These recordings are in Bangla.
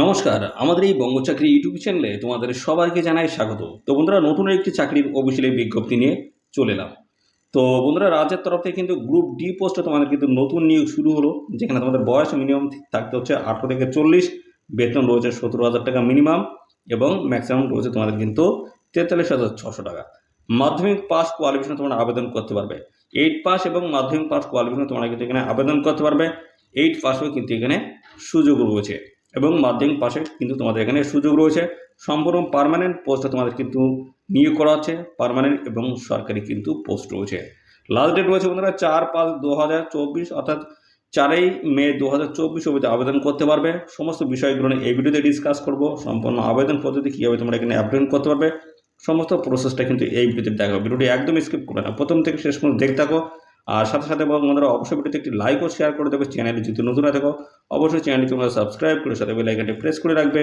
নমস্কার, আমাদের এই বঙ্গ চাকরি ইউটিউব চ্যানেলে তোমাদের সবাইকে জানাই স্বাগত। তো বন্ধুরা, নতুন একটি চাকরির অফিসিয়ালি বিজ্ঞপ্তি নিয়ে চলে এলাম। তো বন্ধুরা, রাজ্যের তরফ থেকে কিন্তু গ্রুপ ডি পোস্টে তোমাদের কিন্তু নতুন নিয়োগ শুরু হলো, যেখানে তোমাদের বয়স মিনিমাম থাকতে হচ্ছে 18 থেকে 40, বেতন রয়েছে 17,000 টাকা মিনিমাম এবং ম্যাক্সিমাম রয়েছে তোমাদের কিন্তু 43,600 টাকা। মাধ্যমিক পাস কোয়ালিফিকেশনে তোমরা আবেদন করতে পারবে। 8 পাস এবং মাধ্যমিক পাস কোয়ালিফিকেশনে তোমরা কিন্তু এখানে আবেদন করতে পারবে। 8 পাসেও কিন্তু এখানে সুযোগ রয়েছে এবং মাধ্যমিক পাশে কিন্তু তোমাদের এখানে সুযোগ রয়েছে। সম্পূর্ণ পার্মানেন্ট পোস্টে তোমাদের কিন্তু নিয়োগ করা হচ্ছে, পার্মানেন্ট এবং সরকারি কিন্তু পোস্ট রয়েছে। লাস্ট ডেট রয়েছে বন্ধুরা 4/5/2024, অর্থাৎ 4 মে 2024 অবধি আবেদন করতে পারবে। সমস্ত বিষয়গুলো নিয়ে এই ভিডিওতে ডিসকাস করব। সম্পূর্ণ আবেদন পদ্ধতি কীভাবে তোমরা এখানে আবেদন করতে পারবে, সমস্ত প্রসেসটা কিন্তু এই ভিডিওতে দেখাবো। ভিডিওটি একদম স্কিপ করবে না, প্রথম থেকে শেষ পর্যন্ত দেখতে থাকো। আর সাথে সাথে বন্ধুরা অবশ্যই ভিডিওতে একটি লাইক ও শেয়ার করে দেবে। চ্যানেলে যদি নতুন হয়ে থাকো অবশ্যই চ্যানেলটি তোমরা সাবস্ক্রাইব করে সাথে বেল আইকনটি প্রেস করে রাখবে।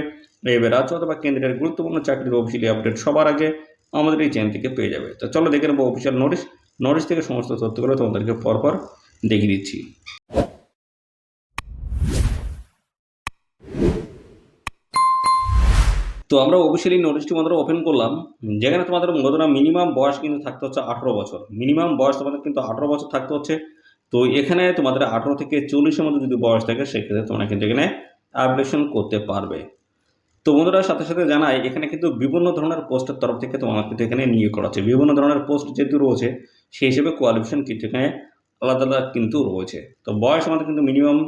এবার রাজ্য অথবা কেন্দ্রের গুরুত্বপূর্ণ চাকরির অফিসিয়ালি আপডেট সবার আগে আমাদের এই চ্যানেল থেকে পেয়ে যাবে। তো চলো দেখে নেবো অফিসিয়াল নোটিশ থেকে সমস্ত তথ্যগুলো তোমাদেরকে পরপর দেখিয়ে দিচ্ছি। তো আমরা অফিসিয়ালি নোটিশটি বন্ধুরা ওপেন করলাম, যেখানে তোমাদের বন্ধুরা মিনিমাম বয়স কিন্তু থাকতে হচ্ছে 18 বছর। মিনিমাম বয়স তোমাদের কিন্তু 18 বছর থাকতে হচ্ছে। তো এখানে তোমাদের 18 থেকে 40-এর মধ্যে যদি বয়স থাকে সেক্ষেত্রে তোমরা কিন্তু এখানে অ্যাপ্লিকেশন করতে পারবে। তো বন্ধুরা, সাথে সাথে জানাই এখানে কিন্তু বিভিন্ন ধরনের পোস্টের তরফ থেকে তোমার কিন্তু এখানে নিয়োগ করা হচ্ছে। বিভিন্ন ধরনের পোস্ট যেহেতু রয়েছে সেই হিসেবে কোয়ালিফিকেশন কিন্তু এখানে আলাদা আলাদা কিন্তু রয়েছে। তো বয়স আমাদের কিন্তু মিনিমাম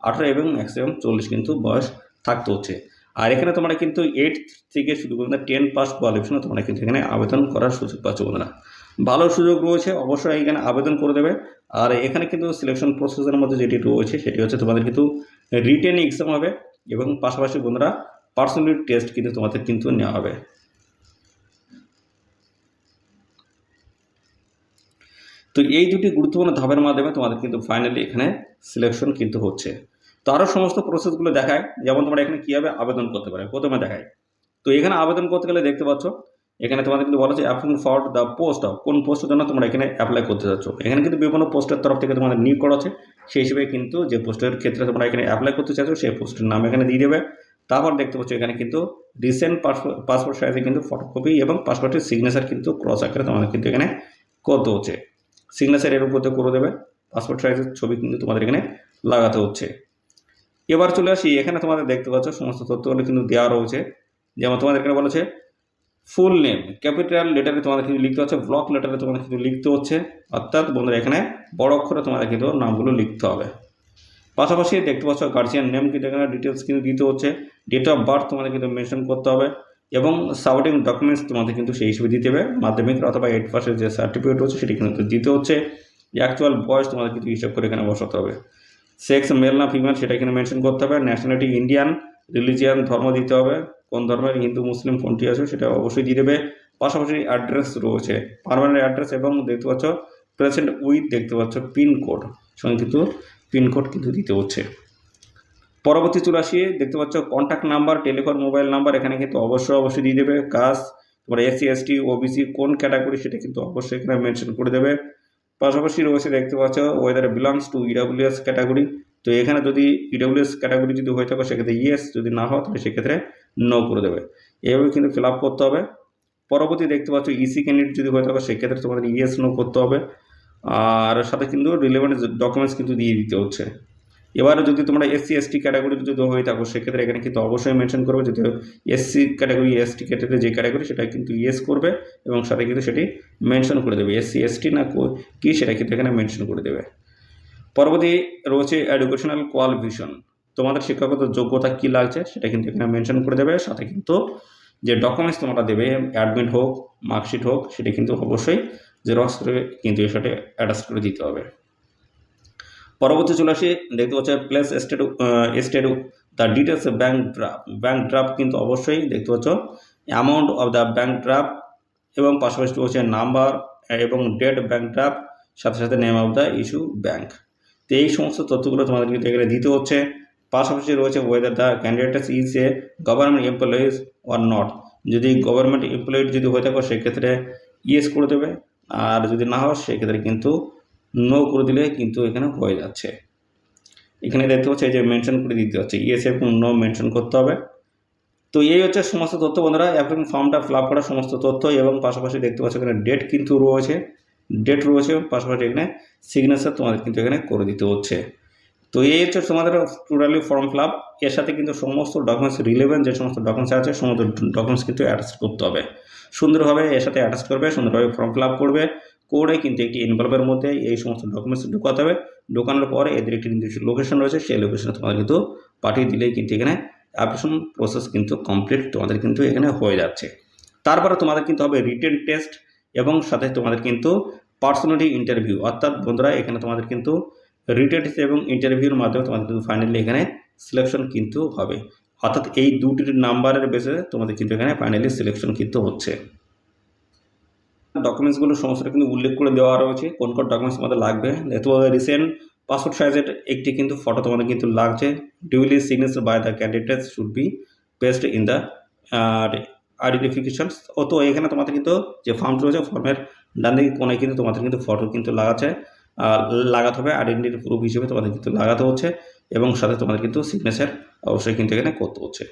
18 এবং ম্যাক্সিমাম 40 কিন্তু বয়স থাকতে হচ্ছে। আর এখানে তোমরা কিন্তু 8 থেকে শুরু করে 10 পাস কোয়ালিফিকেশনে তোমরা কিন্তু এখানে আবেদন করার সুযোগ পাচ্ছ। বন্ধুরা, ভালো সুযোগ রয়েছে, অবশ্যই এখানে আবেদন করে দেবে। আর এখানে কিন্তু সিলেকশন প্রসেসের মধ্যে যেটি রয়েছে সেটি হচ্ছে তোমাদের কিন্তু রিটেন এক্সাম হবে এবং পাশাপাশি বন্ধুরা পার্সোনালিটি টেস্ট কিন্তু তোমাদের কিন্তু নেওয়া হবে। তো এই দুটি গুরুত্বপূর্ণ ধাপের মাধ্যমে তোমাদের কিন্তু ফাইনালি এখানে সিলেকশন কিন্তু হচ্ছে। তো আরও সমস্ত প্রসেসগুলো দেখায়, যেমন তোমরা এখানে কীভাবে আবেদন করতে পারে প্রথমে দেখায়। তো এখানে আবেদন করতে গেলে দেখতে পাচ্ছ এখানে তোমাদের কিন্তু বলা হচ্ছে application for the post of, কোন পোস্টের জন্য তোমরা এখানে অ্যাপ্লাই করতে চাচ্ছ। এখানে কিন্তু বিভিন্ন পোস্টের তরফ থেকে তোমাদের নিয়োগ করা হচ্ছে, সেই হিসেবে কিন্তু যে পোস্টের ক্ষেত্রে তোমরা এখানে অ্যাপ্লাই করতে চাচ্ছ সেই পোস্টের নাম এখানে দিয়ে দেবে। তারপর দেখতে পাচ্ছ এখানে কিন্তু রিসেন্ট পাসপোর্ট সাইজে কিন্তু ফটোকপি এবং পাসপোর্টের সিগনেচার কিন্তু ক্রস আকারে তোমাদের কিন্তু এখানে করতে হচ্ছে। সিগনেচার এর উপর করে দেবে, পাসপোর্ট সাইজের ছবি কিন্তু তোমাদের এখানে লাগাতে হচ্ছে। এবার চলে আসি, এখানে তোমাদের দেখতে পাচ্ছ সমস্ত তথ্যগুলো কিন্তু দেওয়া রয়েছে। যেমন তোমাদের এখানে বলেছে ফুল নেম ক্যাপিটাল লেটারে তোমাদের কিন্তু লিখতে হচ্ছে, ব্লক লেটারে তোমাদের কিন্তু লিখতে হচ্ছে, অর্থাৎ বন্ধুরা এখানে বড় অক্ষরে তোমাদের কিন্তু নামগুলো লিখতে হবে। পাশাপাশি দেখতে পাচ্ছ গার্জিয়ান নেম কিন্তু এখানে ডিটেলস কিন্তু দিতে হচ্ছে, ডেট অফ বার্থ তোমাদের কিন্তু মেনশন করতে হবে এবং সাপোর্টিং ডকুমেন্টস তোমাদের কিন্তু সেই হিসেবে দিতে হবে। মাধ্যমিক অথবা 8 পাসের যে সার্টিফিকেট হচ্ছে সেটি কিন্তু দিতে হচ্ছে। অ্যাকচুয়াল বয়স তোমাদের কিন্তু হিসাব করে এখানে বসাতে হবে। সেক্স মেল না ফিমেল সেটা এখানে মেনশন করতে হবে। ন্যাশনালিটি ইন্ডিয়ান, রিলিজিয়ান ধর্ম দিতে হবে, কোন ধর্মের হিন্দু মুসলিম কোনটি আছে সেটা অবশ্যই দিয়ে দেবে। পাশাপাশি অ্যাড্রেস রয়েছে, পারমানেন্ট অ্যাড্রেস এবং দেখতে পাচ্ছ প্রেজেন্ট উইথ দেখতে পাচ্ছ পিনকোড, সঙ্গে কিন্তু পিনকোড কিন্তু দিতে হচ্ছে। পরবর্তী চলে আসিয়ে দেখতে পাচ্ছ contact number, telephone, mobile number এখানে কিন্তু অবশ্যই দিয়ে দেবে। কাস্ট তোমরা এসসি এসটি ওবিসি কোন ক্যাটাগরি সেটা কিন্তু অবশ্যই এখানে মেনশন করে দেবে। পাশাপাশি রয়েছে দেখতে পাচ্ছ weather belongs to EWS category, তো এখানে যদি ইডাব্লিউএস ক্যাটাগরি যদি হয়ে থাকে সেক্ষেত্রে ইয়েস, যদি না হয় তাহলে সেক্ষেত্রে নো করে দেবে। এইভাবে কিন্তু ফিল আপ করতে হবে। পরবর্তী দেখতে পাচ্ছ ইসি ক্যান্ডিডেট যদি হয়ে থাকে সেক্ষেত্রে তোমাদের ইয়েস নো করতে হবে, আর সাথে কিন্তু রিলেভেন্ট ডকুমেন্টস কিন্তু দিয়ে দিতে হচ্ছে। এবারে যদি তোমরা এসসি এসটি ক্যাটাগরি যদি হয়ে থাকো সেক্ষেত্রে এখানে কিন্তু অবশ্যই মেনশন করবে, যদি এসসি ক্যাটাগরি এসটি ক্যাটাগরি যে ক্যাটাগরি সেটা কিন্তু ইয়েস করবে এবং সাথে কিন্তু সেটি মেনশন করে দেবে, এসসি এসটি না কি সেটা কিন্তু এখানে মেনশন করে দেবে। পরবর্তী রয়েছে এডুকেশনাল কোয়ালিফিকেশন, তোমাদের শিক্ষাগত যোগ্যতা কী লাগছে সেটা কিন্তু এখানে মেনশন করে দেবে। সাথে কিন্তু যে ডকুমেন্টস তোমরা দেবে, অ্যাডমিট হোক মার্কশিট হোক সেটা কিন্তু অবশ্যই জেরক্স করে কিন্তু এর সাথে অ্যাটাচ করে দিতে হবে। পরবর্তী চলে আসি দেখতে পাচ্ছি place state the details bank draft কিন্তু অবশ্যই দেখতে পাচ্ছ amount of the bank draft এবং পাশাপাশি রয়েছে নাম্বার এবং ডেট ব্যাঙ্ক ড্রাফট, সাথে সাথে name of the issue bank. তো এই সমস্ত তথ্যগুলো তোমাদের কিন্তু এখানে দিতে হচ্ছে। পাশাপাশি রয়েছে whether the candidate is a government employees or not, যদি গভর্নমেন্ট এমপ্লয়েড যদি হয়ে থাকো সেক্ষেত্রে ইয়েস করে দেবে, আর যদি না হয় সেক্ষেত্রে কিন্তু নো করে দিলে কিন্তু এখানে হয়ে যাচ্ছে। এখানে দেখতে পাচ্ছি যে মেনশন করে দিতে হচ্ছে, ইয়েস এবং নো মেনশন করতে হবে। তো এই হচ্ছে সমস্ত তথ্য বন্ধুরা, অ্যাপ্লিকেশন ফর্মটা ফিল আপ করার সমস্ত তথ্য, এবং পাশাপাশি দেখতে পাচ্ছ এখানে ডেট কিন্তু রয়েছে, পাশাপাশি এখানে সিগনেচার তোমাদের কিন্তু এখানে করে দিতে হচ্ছে। তো এই হচ্ছে তোমাদের টোটালি ফর্ম ফিল আপ। এর সাথে কিন্তু সমস্ত ডকুমেন্টস রিলেভেন্ট যে সমস্ত ডকুমেন্টস আছে সমস্ত ডকুমেন্টস কিন্তু অ্যাটাচ করতে হবে, সুন্দরভাবে এর সাথে অ্যাটাচ করবে, সুন্দরভাবে ফর্ম ফিল আপ করবে, করে কিন্তু একটি এনভেলপের মধ্যে এই সমস্ত ডকুমেন্টস ঢুকাতে হবে। ঢোকানোর পরে এদের একটি নির্দিষ্ট লোকেশন রয়েছে, সেই লোকেশনে তোমাদের কিন্তু পাঠিয়ে দিলেই কিন্তু এখানে অ্যাপ্লিকেশন প্রসেস কিন্তু কমপ্লিট তোমাদের কিন্তু এখানে হয়ে যাচ্ছে। তারপরে তোমাদের কিন্তু হবে রিটেন টেস্ট, এবং সাথে তোমাদের কিন্তু পার্সোনালিটি ইন্টারভিউ। অর্থাৎ বন্ধুরা এখানে তোমাদের কিন্তু রিটেন টেস্ট এবং ইন্টারভিউর মাধ্যমে তোমাদের কিন্তু ফাইনালি এখানে সিলেকশন কিন্তু হবে। অর্থাৎ এই দুটির নাম্বারের বেসে তোমাদের কিন্তু এখানে ফাইনালি সিলেকশন কিন্তু হচ্ছে। ডকুমেন্টসগুলো সমস্তটা কিন্তু উল্লেখ করে দেওয়া রয়েছে, কোন কোন ডকুমেন্টস তোমাদের লাগবে। তোমাদের রিসেন্ট পাসপোর্ট সাইজের একটি কিন্তু ফটো তোমাদের কিন্তু লাগছে। Duly signature by the candidates should be paste in the identifications. তো এখানে তোমাদের কিন্তু যে ফর্মটি রয়েছে ফর্মের ডান দিকে কোনায় কিন্তু তোমাদের কিন্তু ফটো কিন্তু লাগাতে হবে, আইডেন্টিটি প্রুফ হিসেবে তোমাদের কিন্তু লাগাতে হচ্ছে, এবং সাথে তোমাদের কিন্তু সিগনেচার অবশ্যই কিন্তু এখানে করতে হচ্ছে।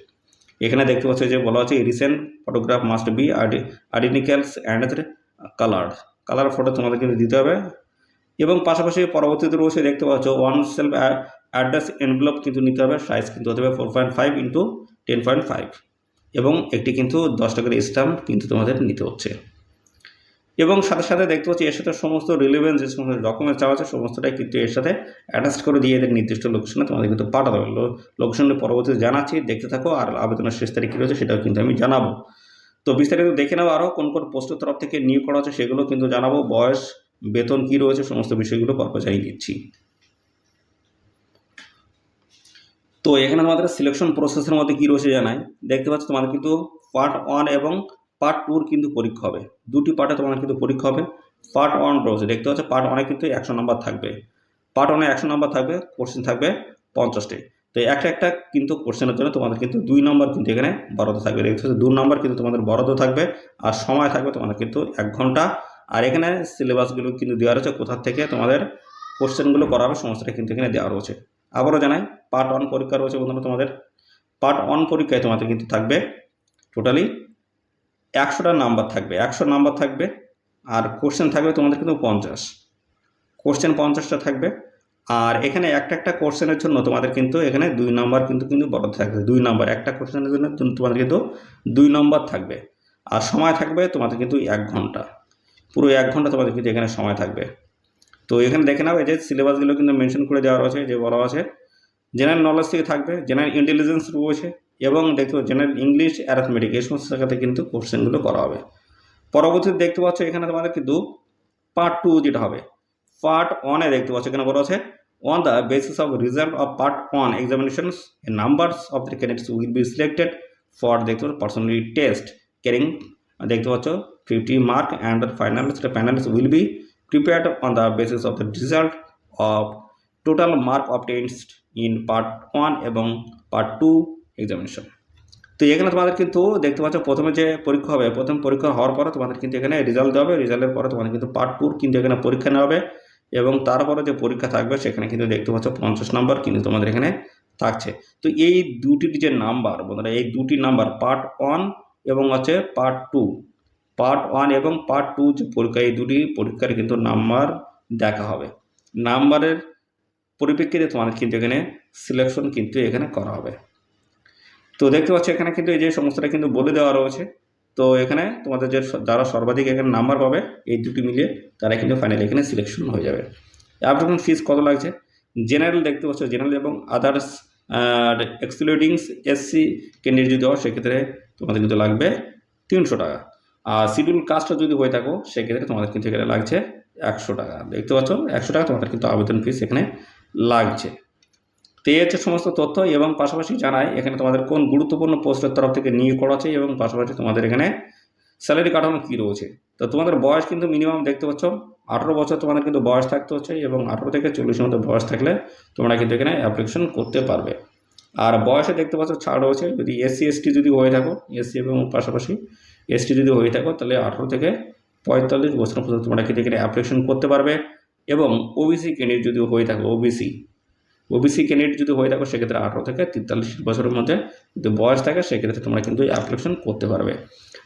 এখানে দেখতে পাচ্ছ যে বলা হচ্ছে recent photograph must be identicals and colour photo তোমাদের কিন্তু দিতে হবে। এবং পাশাপাশি পরবর্তীতে রয়েছে দেখতে পাচ্ছ ওয়ান সেলফ অ্যাড্রেস এনভেলপ কিন্তু নিতে হবে, সাইজ কিন্তু হতে হবে 4.5 ইন্টু 10.5, এবং একটি কিন্তু 10 টাকার স্ট্যাম্প কিন্তু তোমাদের নিতে হচ্ছে। এবং সাথে সাথে দেখতে পাচ্ছি এর সাথে সমস্ত রিলেভেন্ট যে সমস্ত ডকুমেন্টস চাওয়া আছে সমস্তটাই কিন্তু এর সাথে অ্যাটাচ করে দিয়ে এদের নির্দিষ্ট লোকেশনে তোমাদের কিন্তু পাঠাতে হবে। লোকেশনে পরবর্তীতে জানাচ্ছি, দেখতে থাকো। আর আবেদনের শেষ তারিখ কী রয়েছে সেটাও কিন্তু আমি জানাবো। তো বিস্তারিত দেখে নেবো, আরও কোন কোন পোস্টের তরফ থেকে নিয়োগ করা হচ্ছে সেগুলো কিন্তু জানাবো, বয়স, বেতন কী রয়েছে সমস্ত বিষয়গুলো পরপর জানিয়ে দিচ্ছি। তো এখানে তোমাদের সিলেকশন প্রসেসের মধ্যে কী রয়েছে জানাই। দেখতে পাচ্ছ তোমাদের কিন্তু পার্ট 1 এবং পার্ট 2 কিন্তু পরীক্ষা হবে, দুটি পার্টে তোমাদের কিন্তু পরীক্ষা হবে। পার্ট 1 রয়েছে দেখতে পাচ্ছ, পার্ট 1-এ কিন্তু 100 নম্বর থাকবে। পার্ট 1-এ 100 নম্বর থাকবে, কোশ্চেন থাকবে 50টি। তো একটা কিন্তু কোশ্চেনের জন্য তোমাদের কিন্তু 2 নম্বর কিন্তু এখানে বরাদ্দ থাকবে। দেখতে পাচ্ছ 2 নম্বর কিন্তু তোমাদের বরাদ্দ থাকবে, আর সময় থাকবে তোমাদের কিন্তু 1 ঘন্টা। আর এখানে সিলেবাসগুলো কিন্তু দেওয়া রয়েছে, কোথা থেকে তোমাদের কোশ্চেনগুলো করা হবে সমস্তটা কিন্তু এখানে দেওয়া রয়েছে। আবারও জানাই, পার্ট 1 পরীক্ষা রয়েছে বন্ধুরা তোমাদের। পার্ট 1 পরীক্ষায় তোমাদের কিন্তু থাকবে টোটালি 100টা নাম্বার থাকবে, 100 নাম্বার থাকবে। আর কোশ্চেন থাকবে তোমাদের কিন্তু 50, কোশ্চেন 50টা থাকবে। আর এখানে একটা কোশ্চেনের জন্য তোমাদের কিন্তু এখানে 2 নম্বর কিন্তু বরাদ্দ থাকবে। 2 নম্বর একটা কোশ্চেনের জন্য তোমাদের কিন্তু 2 নম্বর থাকবে। আর সময় থাকবে তোমাদের কিন্তু 1 ঘন্টা, পুরো 1 ঘন্টা তোমাদের কিন্তু এখানে সময় থাকবে। তো এখানে দেখে নাও, এই যে সিলেবাসগুলো কিন্তু মেনশন করে দেওয়া রয়েছে, যে বলা আছে জেনারেল নলেজ থেকে থাকবে, জেনারেল ইন্টেলিজেন্স রয়েছে, এবং দেখতে পাচ্ছ জেনারেল ইংলিশ, অ্যারিথমেটিক, এই সমস্ত জায়গাতে কিন্তু কোশ্চেনগুলো করা হবে। পরবর্তীতে দেখতে পাচ্ছ এখানে তোমাদের কিন্তু পার্ট 2 যেটা হবে। পার্ট 1-এ দেখতে পাচ্ছ এখানে বলা আছে on the basis of result of part 1 examinations a numbers of the candidates will be selected for দেখতে পাচ্ছ personality test carrying দেখতে পাচ্ছ 50 mark, and the finalists will be prepared on the basis of the result of total mark obtained in part 1 এবং part 2 examination। তো এখানে তোমাদের কিন্তু দেখতে পাচ্ছ প্রথমে যে পরীক্ষা হবে, প্রথম পরীক্ষা হওয়ার পরে তোমাদের কিন্তু এখানে রেজাল্ট দেওয়া হবে, রেজাল্টের পরে তোমাদের কিন্তু পার্ট 2 কিন্তু এখানে পরীক্ষা নেওয়া হবে, এবং তারপরে যে পরীক্ষা থাকবে সেখানে কিন্তু দেখতে পাচ্ছ 50 নম্বর কিন্তু তোমাদের এখানে থাকছে। তো এই দুটির যে নাম্বার বন্ধুরা, এই দুটি নাম্বার পার্ট 1 এবং হচ্ছে পার্ট 2, পার্ট 1 এবং পার্ট 2 যে পরীক্ষা, এই দুটি পরীক্ষার কিন্তু নাম্বার দেখা হবে। নাম্বারের পরিপ্রেক্ষিতে তোমাদের কিন্তু এখানে সিলেকশন কিন্তু এখানে করা হবে। তো দেখতে পাচ্ছ এখানে কিন্তু এই যে সমস্তটা কিন্তু বলে দেওয়া রয়েছে। তো এখানে তোমাদের যে যারা সর্বাধিক এখানে নাম্বার পাবে এই দুটি মিলিয়ে তারা কিন্তু ফাইনালি এখানে সিলেকশন হয়ে যাবে। অ্যাপ্লিকেশন ফিস কত লাগছে, জেনারেল দেখতে পাচ্ছ, জেনারেল এবং আদার্স এক্সক্লুডিং এসসি ক্যান্ডিডেট যদি হয় সেক্ষেত্রে তোমাদের কিন্তু লাগবে 300 টাকা। আর শিডিউল কাস্টটা যদি হয়ে থাকো সেক্ষেত্রে তোমাদের কিন্তু এখানে লাগছে 100 টাকা। দেখতে পাচ্ছ 100 টাকা তোমাদের কিন্তু আবেদন ফিস এখানে লাগছে। তো এই হচ্ছে সমস্ত তথ্য, এবং পাশাপাশি জানাই এখানে তোমাদের কোন গুরুত্বপূর্ণ পোস্টের তরফ থেকে নিয়োগ করা আছে, এবং পাশাপাশি তোমাদের এখানে স্যালারি কাঠামো কী রয়েছে। তো তোমাদের বয়স কিন্তু মিনিমাম দেখতে পাচ্ছ 18 বছর তোমাদের কিন্তু বয়স থাকতে হচ্ছে, এবং 18 থেকে 40-এর মধ্যে বয়স থাকলে তোমরা কিন্তু এখানে অ্যাপ্লিকেশন করতে পারবে। আর বয়সে দেখতে পাচ্ছ ছাড় রয়েছে, যদি এসসি এসটি যদি হয়ে থাকো, এসসি এবং পাশাপাশি এসটি যদি হয়ে থাকো তাহলে 18 থেকে 45 বছর পর্যন্ত তোমরা কিন্তু এখানে অ্যাপ্লিকেশন করতে পারবে। এবং ওবিসি ক্যান্ডিডেট যদি হয়ে থাকো, ওবিসি ক্যান্ডিডেট যদি হয়ে থাকো সেক্ষেত্রে 18 থেকে 43 বছরের মধ্যে যদি বয়স থাকে সেক্ষেত্রে তোমরা কিন্তু অ্যাপ্লিকেশন করতে পারবে।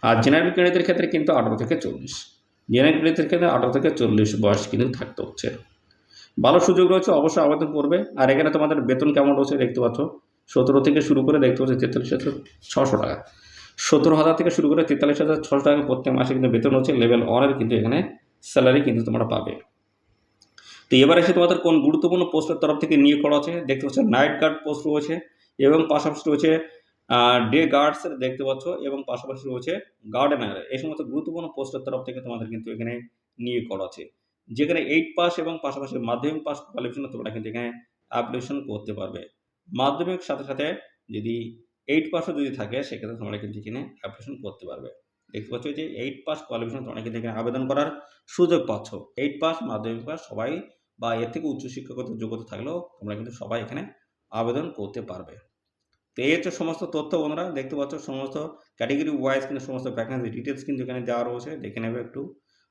আর জেনারেল ক্যান্ডিডেটের ক্ষেত্রে কিন্তু 18 থেকে 40, জেনারেল ক্যান্ডিডেটের ক্ষেত্রে 18 থেকে 40 বয়স কিন্তু থাকতে হচ্ছে। ভালো সুযোগ রয়েছে, অবশ্যই আবেদন করবে। আর এখানে তোমাদের বেতন কেমন রয়েছে দেখতে পাচ্ছ, 17 থেকে শুরু করে দেখতে পাচ্ছ 43,600 টাকা, 17,000 থেকে শুরু করে 43,600 টাকা প্রত্যেক মাসে কিন্তু বেতন হচ্ছে। লেভেল 1-এর কিন্তু এখানে স্যালারি কিন্তু তোমরা পাবে। তো এবার এসে তোমাদের কোন গুরুত্বপূর্ণ পোস্টের তরফ থেকে নিয়োগ করা হচ্ছে দেখতে পাচ্ছ, নাইট গার্ড পোস্ট রয়েছে এবং পাশাপাশি রয়েছে ডে গার্ডসের দেখতে পাচ্ছ এবং পাশাপাশি রয়েছে গার্ডেনার। এই সমস্ত গুরুত্বপূর্ণ পোস্টের তরফ থেকে তোমাদের কিন্তু এখানে নিয়োগ করা আছে, যেখানে 8 পাস এবং পাশাপাশি মাধ্যমিক পাস কোয়ালিফিকেশন তোমরা কিন্তু এখানে অ্যাপ্লিকেশন করতে পারবে। মাধ্যমিক সাথে সাথে যদি 8 পাসও যদি থাকে সেক্ষেত্রে তোমরা কিন্তু এখানে অ্যাপ্লিকেশন করতে পারবে। দেখতে পাচ্ছ যে 8 পাস কোয়ালিফিকেশন তোমরা কিন্তু এখানে আবেদন করার সুযোগ পাচ্ছ। 8 পাস, মাধ্যমিক পাস সবাই বা এর থেকে উচ্চশিক্ষাগত যোগ্যতা থাকলেও তোমরা কিন্তু সবাই এখানে আবেদন করতে পারবে। তো এই হচ্ছে সমস্ত তথ্য বন্ধুরা, দেখতে পাচ্ছ সমস্ত ক্যাটেগরি ওয়াইজ কিন্তু সমস্ত ভ্যাকেন্সি ডিটেলস কিন্তু এখানে দেওয়া রয়েছে, দেখে নেবে একটু।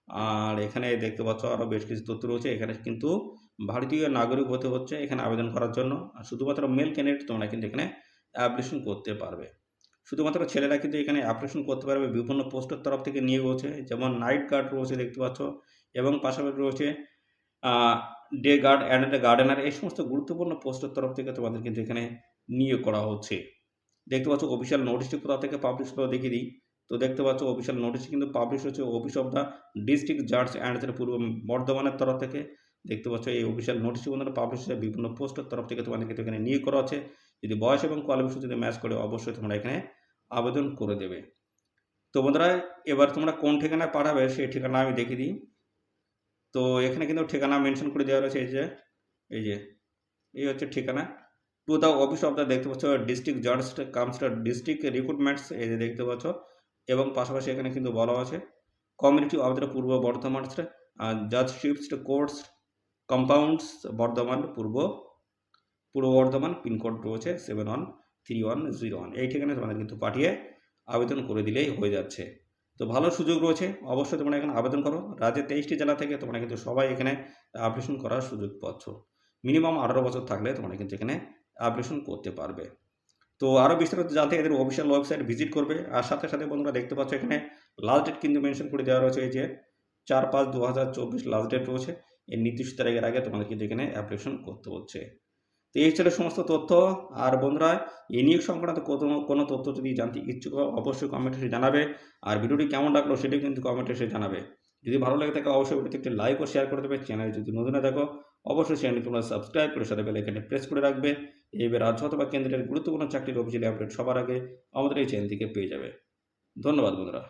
আর এখানে দেখতে পাচ্ছ আরও বেশ কিছু তথ্য রয়েছে। এখানে কিন্তু ভারতীয় নাগরিক হতে হচ্ছে এখানে আবেদন করার জন্য। আর শুধুমাত্র মেল ক্যান্ডিডেট তোমরা কিন্তু এখানে অ্যাপ্লিকেশন করতে পারবে। শুধুমাত্র ছেলেরা কিন্তু এখানে অ্যাপ্লিকেশন করতে পারবে। বিভিন্ন পোস্টের তরফ থেকে নিয়োগ হচ্ছে, যেমন নাইট গার্ড রয়েছে দেখতে পাচ্ছ এবং পাশাপাশি রয়েছে ডে গার্ড অ্যান্ড গার্ডেনার। এই সমস্ত গুরুত্বপূর্ণ পোস্টের তরফ থেকে তোমাদের কিন্তু এখানে নিয়োগ করা হচ্ছে। দেখতে পাচ্ছ অফিসিয়াল নোটিশটি কোথা থেকে পাবলিশ হলো দেখিয়ে দিই। তো দেখতে পাচ্ছ অফিসিয়াল নোটিশটি কিন্তু পাবলিশ হচ্ছে অফিস অফ দ্য ডিস্ট্রিক্ট জাজ অ্যান্ড পূর্ব বর্ধমানের তরফ থেকে। দেখতে পাচ্ছ এই অফিসিয়াল নোটিশটি বন্ধুরা পাবলিশ হচ্ছে, বিভিন্ন পোস্টের তরফ থেকে তোমাদের কিন্তু এখানে নিয়োগ করা হচ্ছে। যদি বয়স এবং কোয়ালিফিকেশন যদি ম্যাচ করে অবশ্যই তোমরা এখানে আবেদন করে দেবে। তো বন্ধুরা এবার তোমরা কোন ঠিকানায় পাঠাবে সেই ঠিকানা আমি দেখিয়ে দিই। তো এখানে কিন্তু ঠিকানা মেনশন করে দেওয়া রয়েছে, এই হচ্ছে ঠিকানা। To the office of the দেখতে পাচ্ছ ডিস্ট্রিক্ট জাজ কামস ডিস্ট্রিক্ট রিক্রুটমেন্টস, এই যে দেখতে পাচ্ছ। এবং পাশাপাশি এখানে কিন্তু বলা আছে community of the Purba Bardhaman জাজশিপস courts compounds Bardhaman Purba Bardhaman, pin code রয়েছে 713101। এই ঠিকানায় তোমাদের কিন্তু পাঠিয়ে আবেদন করে দিলেই হয়ে যাচ্ছে। তো ভালো সুযোগ রয়েছে, অবশ্যই তোমরা এখানে আবেদন করো। রাজ্যের 23টি জেলা থেকে তোমরা কিন্তু সবাই এখানে অ্যাপ্লিকেশন করার সুযোগ পাচ্ছ। মিনিমাম 18 বছর থাকলে তোমরা কিন্তু এখানে অ্যাপ্লিকেশন করতে পারবে। তো আরও বিস্তারিত জানতে এদের অফিসিয়াল ওয়েবসাইট ভিজিট করবে। আর সাথে সাথে বন্ধুরা দেখতে পাচ্ছ এখানে লাস্ট ডেট কিন্তু মেনশন করে দেওয়া রয়েছে, এই যে 4/5/2024 লাস্ট ডেট রয়েছে। এই নির্দিষ্ট তারিখের আগে তোমাদের কিন্তু এখানে অ্যাপ্লিকেশন করতে হচ্ছে। তো এই ছিল সমস্ত তথ্য। আর বন্ধুরা এই নিয়োগ সংক্রান্ত কোনো তথ্য যদি জানতে ইচ্ছুক অবশ্যই কমেন্টে এসে জানাবে। আর ভিডিওটি কেমন লাগলো সেটাও কিন্তু কমেন্টে এসে জানাবে। যদি ভালো লাগে থাকে অবশ্যই ভিডিওতে একটি লাইক ও শেয়ার করে দেবে। চ্যানেলে যদি নতুন দেখো অবশ্যই চ্যানেলটি তোমরা সাবস্ক্রাইব করে সাথে বেল আইকনে প্রেস করে রাখবে। এইবার রাজ্য অথবা কেন্দ্রের গুরুত্বপূর্ণ চাকরির অফিসিয়ালি আপডেট সবার আগে আমাদের এই চ্যানেল থেকে পেয়ে যাবে। ধন্যবাদ বন্ধুরা।